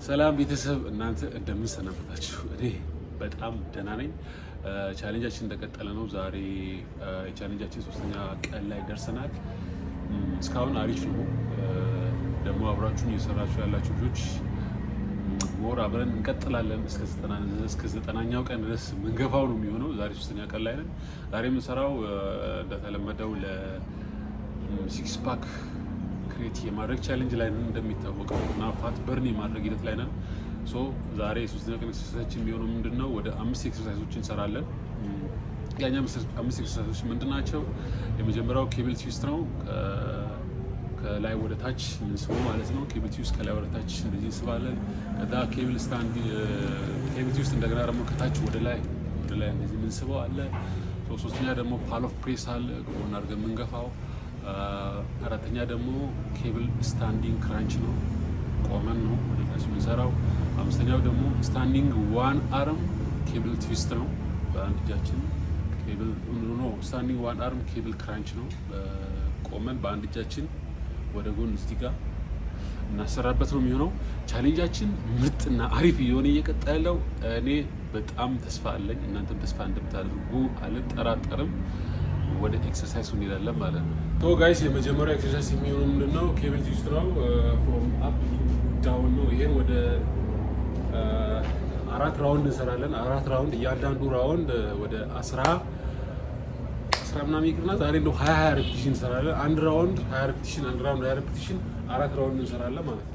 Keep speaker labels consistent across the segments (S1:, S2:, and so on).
S1: ሰላም ቤተሰብ እናንተ እንደምን ሰነበታችሁ? እኔ በጣም ደህና ነኝ። ቻሌንጃችን እንደቀጠለ ነው። ዛሬ የቻሌንጃችን 3ኛ ቀን ላይ ደርሰናል። እስካሁን አሪፍ ነው። ደግሞ አብራችሁን እየሰራችሁ ያላችሁ ልጆች ሞር አብረን እንቀጥላለን። እስከ 90ኛው ቀን ድረስ ምንገፋው ነው የሚሆነው። ዛሬ 3ኛ ቀን ላይ ነን። ዛሬ የምንሰራው እንደተለመደው ለሲክስ ፓክ ክሬት የማድረግ ቻሌንጅ ላይ ነን እንደሚታወቀው እና ፋት በርን የማድረግ ሂደት ላይ ነን። ሶ ዛሬ 3ኛ ቀን ኤክሰርሳይዛችን የሚሆነው ምንድነው? ወደ 5 ኤክሰርሳይዞችን እንሰራለን። ያኛ 5 ኤክሰርሳይዞች ምንድናቸው? የመጀመሪያው ኬብል ትዊስት ነው። ከላይ ወደ ታች ምንስበው ማለት ነው። ኬብል ትዊስት ከላይ ወደ ታች እንደዚህ እንስባለን። ከዛ ኬብል ትዊስት እንደገና ደግሞ ከታች ወደ ላይ እንደዚህ ምንስበው አለ። ሶስተኛ ደግሞ ፓል ኦፍ ፕሬስ አለ፣ ጎን አድርገን የምንገፋው። አራተኛ ደግሞ ኬብል ስታንዲንግ ክራንች ነው፣ ቆመን ነው ወደ ታች የምንሰራው። አምስተኛው ደግሞ ስታንዲንግ ዋን አርም ኬብል ትዊስት ነው፣ በአንድ እጃችን ስታንዲንግ ዋን አርም ኬብል ክራንች ነው፣ ቆመን በአንድ እጃችን ወደ ጎን እዚህ ጋር እናሰራበት ነው የሚሆነው። ቻሌንጃችን ምርጥና አሪፍ እየሆነ እየቀጠለው እኔ በጣም ተስፋ አለኝ፣ እናንተም ተስፋ እንደምታደርጉ አልጠራጠርም። ወደ ኤክሰርሳይዝ እንሄዳለን ማለት ነው። ቶ ጋይስ የመጀመሪያው ኤክሰርሳይዝ የሚሆነው ምንድነው? ኬብል ትዊስት ነው። ፍሮም አፕ ዳውን ነው። ይሄን ወደ 4 ራውንድ እንሰራለን። 4 ራውንድ፣ እያንዳንዱ ራውንድ ወደ 10 ምናምን ይቅርና ዛሬ እንደው 20 ሬፒቲሽን እንሰራለን። አንድ ራውንድ 20 ሬፒቲሽን፣ አንድ ራውንድ 20 ሬፒቲሽን፣ 4 ራውንድ እንሰራለን ማለት ነው።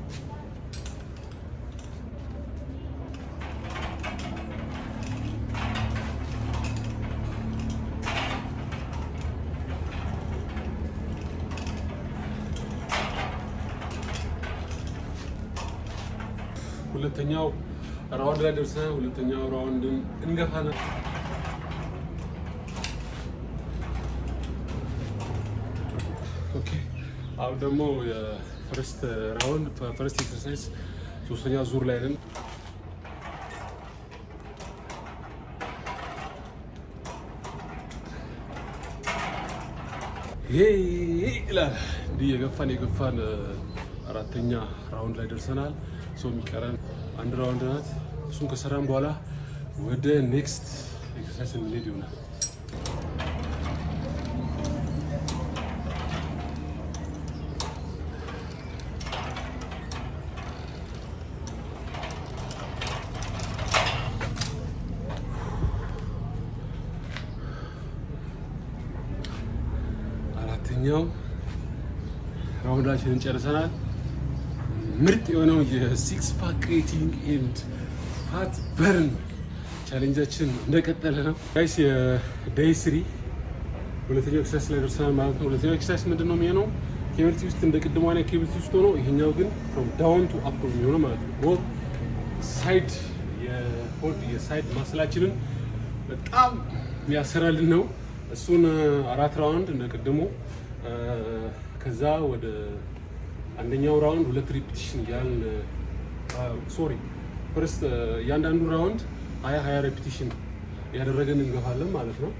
S1: ሁለተኛው ራውንድ ላይ ደርሰናል። ሁለተኛው ራውንድን እንገፋለን። ኦኬ አሁን ደግሞ የፈርስት ራውንድ ፈርስት ኤክሰርሳይዝ 3ኛ ዙር ላይ ነን። ይሄ ይላል እንዲህ የገፋን 4ኛ ራውንድ ላይ ደርሰናል። የሚቀረን አንድ ራውንድ ናት። እሱን ከሰራን በኋላ ወደ ኔክስት ኤክሰርሳይዝ እንሄድ ይሆናል። አራተኛው ራውንዳችንን ጨርሰናል። ምርጥ የሆነው የሲክስ ፓክ ክሬቲንግ ኤንድ ፋት በርን ቻሌንጃችን እንደቀጠለ ነው ጋይስ። የዴይ 3 ሁለተኛው ኤክሰርሳይዝ ላይ ደርሰናል ማለት ነው። ሁለተኛው ኤክሰርሳይዝ ምንድነው የሚሆነው? ኬብል ትዊስት እንደ ቅድሟ ነው ኬብል ትዊስት ሆኖ ይሄኛው ግን ፍሮም ዳውን ቱ አፕ ነው የሚሆነው ማለት ነው። ቦት ሳይድ የሳይድ ማስላችንን በጣም የሚያሰራልን ነው። እሱን 4 ራውንድ እንደ ቅድሙ፣ ከዛ ወደ አንደኛው ራውንድ 2 ሪፒቲሽን እያልን ፈርስት እያንዳንዱ ራውንድ 20 ሪፒቲሽን ያደረገን እንገፋለን ማለት ነው።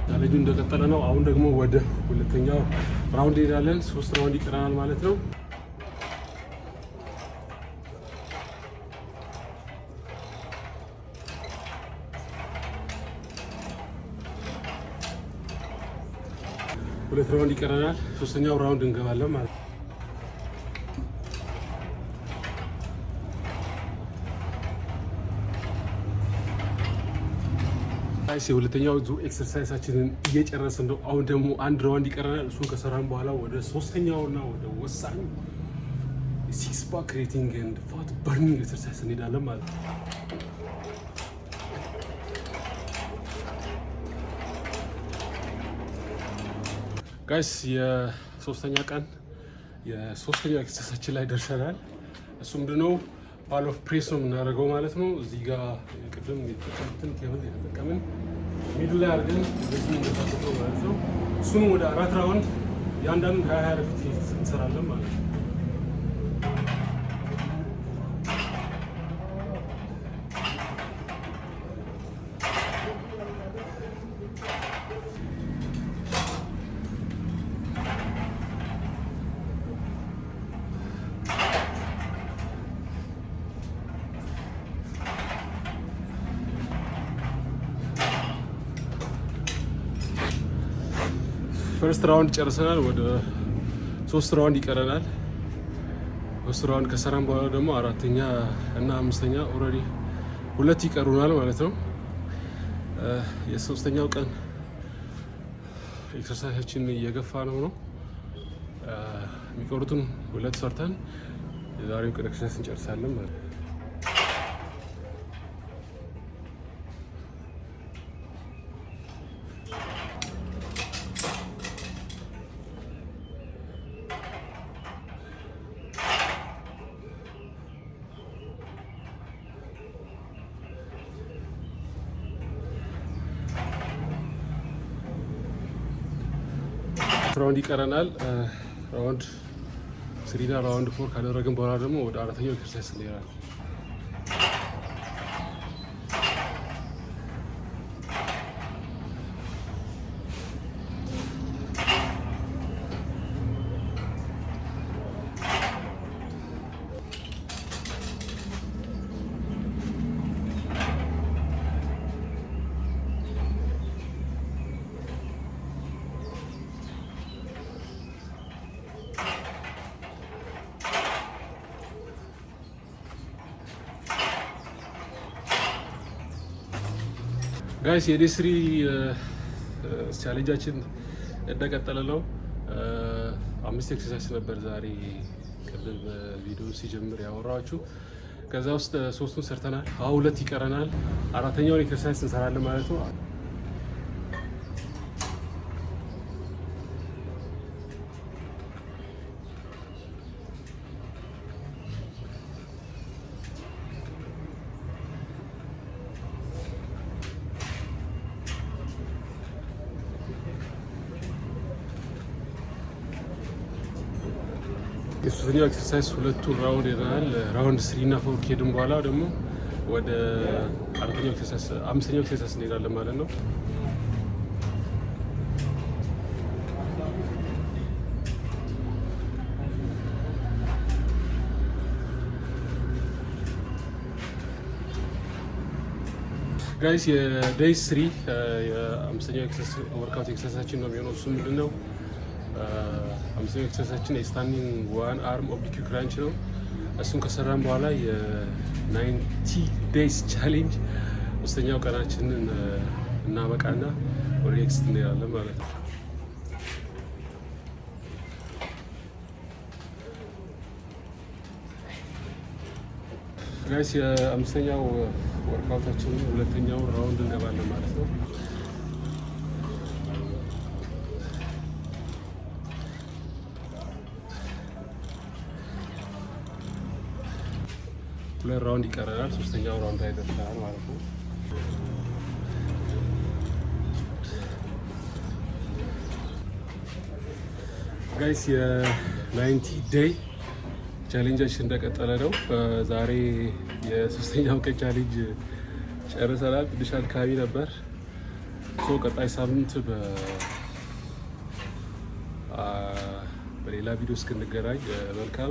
S1: ቻሌንጁ እንደቀጠለ ነው። አሁን ደግሞ ወደ ሁለተኛው ራውንድ እንሄዳለን። 3 ራውንድ ይቀረናል ማለት ነው። ሁለት ራውንድ ይቀረናል። 3ኛው ራውንድ እንገባለን ማለት ነው። የሁለተኛው ዙር ኤክሰርሳይዛችንን እየጨረስን ነው። አሁን ደግሞ አንድ ራውንድ ይቀረናል። እሱን ከሰራን በኋላ ወደ 3ኛውና ወደ ወሳኝ ሲክስ ፓክ ክሬቲንግ ኤንድ ፋት በርኒንግ ኤክሰርሳይዝ እንሄዳለን ማለት ነው። ጋይስ የ3ኛ ቀን የ3ኛው ኤክሰርሳይዛችን ላይ ደርሰናል። እሱ ምንድነው? ፓል ኦፍ ፕሬስ ነው የምናደርገው ማለት ነው። እዚህ ጋር ቅድም የተጠቀምትን ኬብል የተጠቀምን ሚድል ላይ አድርገን እንደዚህ እንደታጠቀው ማለት ነው። እሱንም ወደ 4 ራውንድ ያንዳንዱን 20 ሪፒቲሽን እንሰራለን ማለት ነው። ፈርስት ራውንድ ጨርሰናል። ወደ 3 ራውንድ ይቀረናል። 3 ራውንድ ከሰራን በኋላ ደግሞ 4ኛ እና 5ኛ ኦልሬዲ 2 ይቀሩናል ማለት ነው። የሶስተኛው ቀን ኤክሰርሳይዛችን እየገፋ ነው። የሚቀሩትን 2 ሰርተን የዛሬው ቀን ኤክሰርሳይዝ እንጨርሳለን ማለት ነው። ራውንድ ይቀረናል። ራውንድ 3 እና ራውንድ 4 ካደረግን በኋላ ደግሞ ወደ 4ኛው ኤክሰርሳይዝ እንሄዳለን። ጋይስ የዴይ 3 ቻሌንጃችን እንደቀጠለ ነው። 5 ኤክሰርሳይዝ ነበር ዛሬ ቅድም ቪዲዮ ሲጀምር ያወራችሁ። ከዛ ውስጥ 3ቱን ሰርተናል። አሁን 2 ይቀረናል። 4ኛውን ኤክሰርሳይዝ እንሰራለን ማለት ነው። የሶስተኛው ኤክሰርሳይዝ 2ቱን ራውንድ ሄደናል። ራውንድ 3 እና 4 ከሄድን በኋላ ደግሞ ወደ 5ኛው ኤክሰርሳይዝ እንሄዳለን ማለት ነው። ጋይስ የዴይ 3 የ5ኛው ወርክአውት ኤክሰርሳይዛችን ነው የሚሆነው። እሱ ምንድን ነው? 5ኛው ኤክሰርሳይዛችን የስታንዲንግ ዋን አርም ኦብሊክ ክራንች ነው። እሱን ከሰራን በኋላ የ90 ዴይስ ቻሌንጅ 3ኛው ቀናችንን እናበቃና ወደ ኔክስት እንሄዳለን ማለት ነው። ጋይስ የ5ኛው ወርክአውታችን 2ኛው ራውንድ እንገባለን ማለት ነው። ሁለት ራውንድ ይቀረናል። 3ኛው ራውንድ ላይ ደርሰናል ማለት ነው። ጋይስ የ90 ዴይ ቻሌንጃችን እንደቀጠለ ነው። ዛሬ የ3ኛው ቀን ቻሌንጅ ጨርሰናል። ትንሽ አድካሚ ነበር። ቀጣይ ሳምንት በሌላ ቪዲዮ እስክንገናኝ መልካም